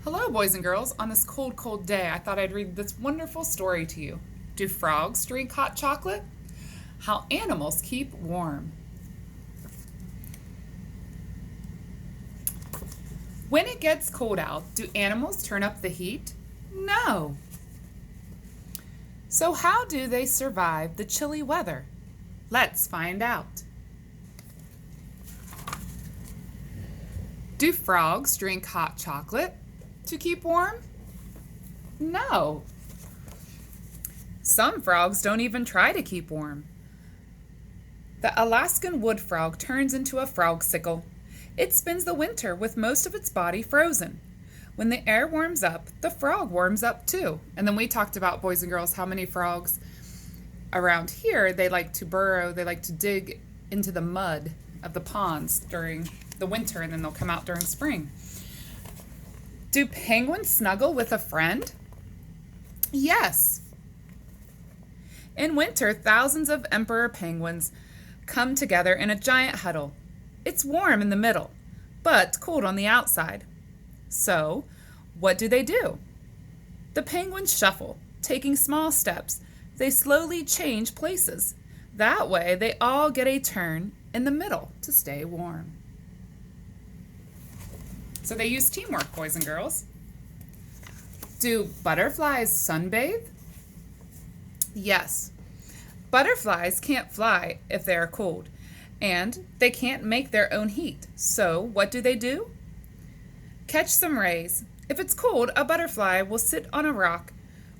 Hello, boys and girls. On this cold, cold day, I thought I'd read this wonderful story to you. Do frogs drink hot chocolate? How animals keep warm. When it gets cold out, do animals turn up the heat? No. So how do they survive the chilly weather? Let's find out. Do frogs drink hot chocolate to keep warm? No. Some frogs don't even try to keep warm. The Alaskan wood frog turns into a frogsicle. It spends the winter with most of its body frozen. When the air warms up, the frog warms up too. And then we talked about, boys and girls, how many frogs around here, they like to burrow, they like to dig into the mud of the ponds during the winter, and then they'll come out during spring. Do penguins snuggle with a friend? Yes. In winter, thousands of emperor penguins come together in a giant huddle. It's warm in the middle, but cold on the outside. So, what do? The penguins shuffle, taking small steps. They slowly change places. That way, they all get a turn in the middle to stay warm. So they use teamwork, boys and girls. Do butterflies sunbathe? Yes. Butterflies can't fly if they are cold, and they can't make their own heat. So what do? Catch some rays. If it's cold, a butterfly will sit on a rock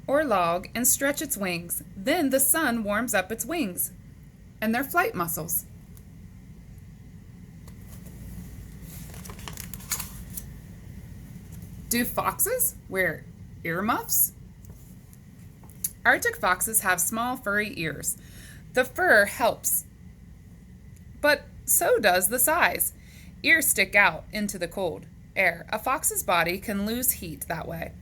or log and stretch its wings. Then the sun warms up its wings and their flight muscles. Do foxes wear earmuffs? Arctic foxes have small furry ears. The fur helps, but so does the size. Ears stick out into the cold air. A fox's body can lose heat that way.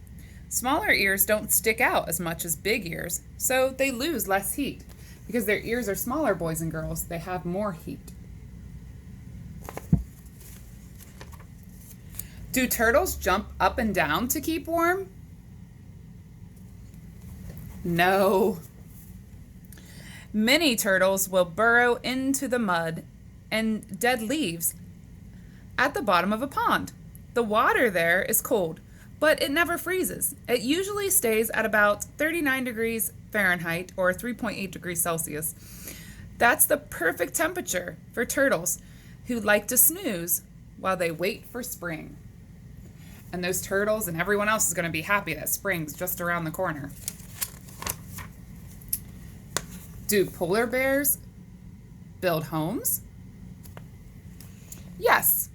Smaller ears don't stick out as much as big ears, so they lose less heat. Because their ears are smaller, boys and girls, they have more heat. Do turtles jump up and down to keep warm? No. Many turtles will burrow into the mud and dead leaves at the bottom of a pond. The water there is cold, but it never freezes. It usually stays at about 39 degrees Fahrenheit or 3.8 degrees Celsius. That's the perfect temperature for turtles who like to snooze while they wait for spring. And those turtles and everyone else is going to be happy that spring's just around the corner. Do polar bears build homes? Yes.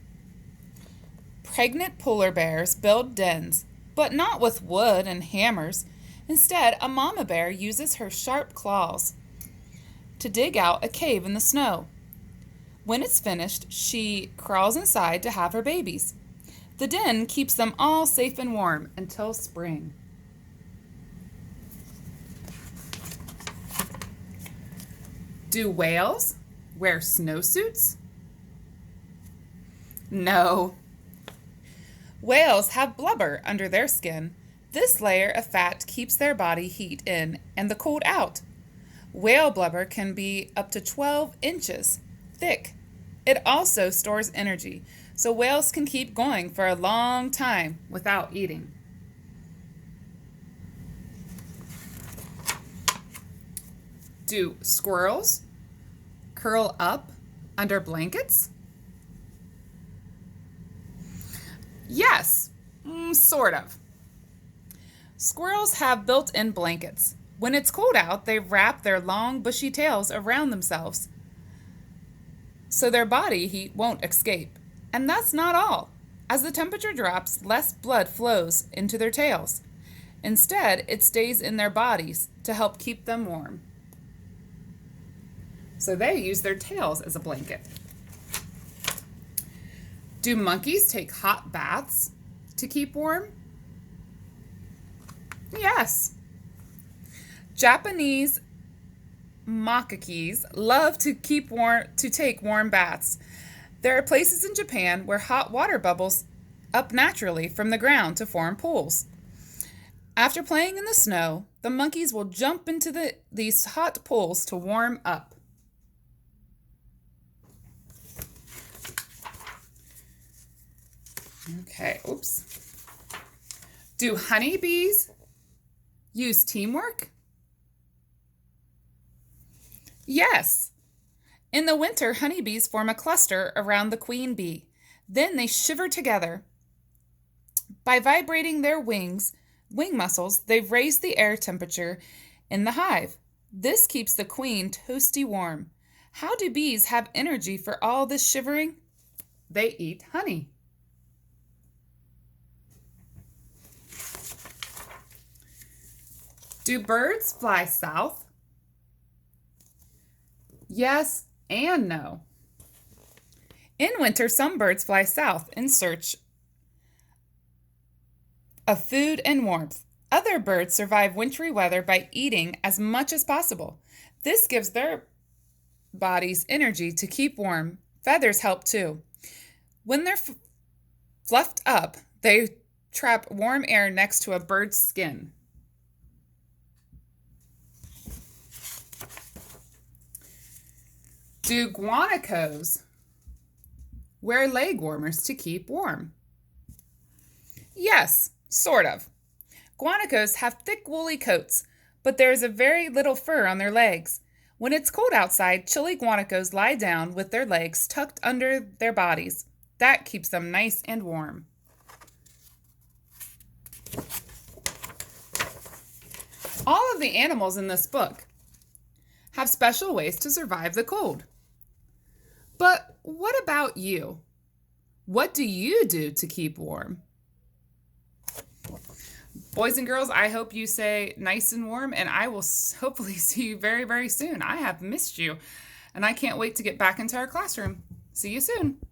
Pregnant polar bears build dens, but not with wood and hammers. Instead, a mama bear uses her sharp claws to dig out a cave in the snow. When it's finished, she crawls inside to have her babies. The den keeps them all safe and warm until spring. Do whales wear snowsuits? No. Whales have blubber under their skin. This layer of fat keeps their body heat in and the cold out. Whale blubber can be up to 12 inches thick. It also stores energy, so whales can keep going for a long time without eating. Do squirrels curl up under blankets? Yes, sort of. Squirrels have built-in blankets. When it's cold out, they wrap their long, bushy tails around themselves so their body heat won't escape. And that's not all. As the temperature drops, less blood flows into their tails. Instead, it stays in their bodies to help keep them warm. So they use their tails as a blanket. Do monkeys take hot baths to keep warm? Yes. Japanese makakis love to take warm baths. There are places in Japan where hot water bubbles up naturally from the ground to form pools. After playing in the snow, the monkeys will jump into these hot pools to warm up. Okay, oops. Do honeybees use teamwork? Yes. In the winter, honeybees form a cluster around the queen bee. Then they shiver together. By vibrating their wing muscles, they raise the air temperature in the hive. This keeps the queen toasty warm. How do bees have energy for all this shivering? They eat honey. Do birds fly south? Yes and no. In winter, some birds fly south in search of food and warmth. Other birds survive wintry weather by eating as much as possible. This gives their bodies energy to keep warm. Feathers help too. When they're fluffed up, they trap warm air next to a bird's skin. Do guanacos wear leg warmers to keep warm? Yes, sort of. Guanacos have thick woolly coats, but there is a very little fur on their legs. When it's cold outside, chilly guanacos lie down with their legs tucked under their bodies. That keeps them nice and warm. All of the animals in this book have special ways to survive the cold. But what about you? What do you do to keep warm? Boys and girls, I hope you stay nice and warm, and I will hopefully see you very, very soon. I have missed you, and I can't wait to get back into our classroom. See you soon.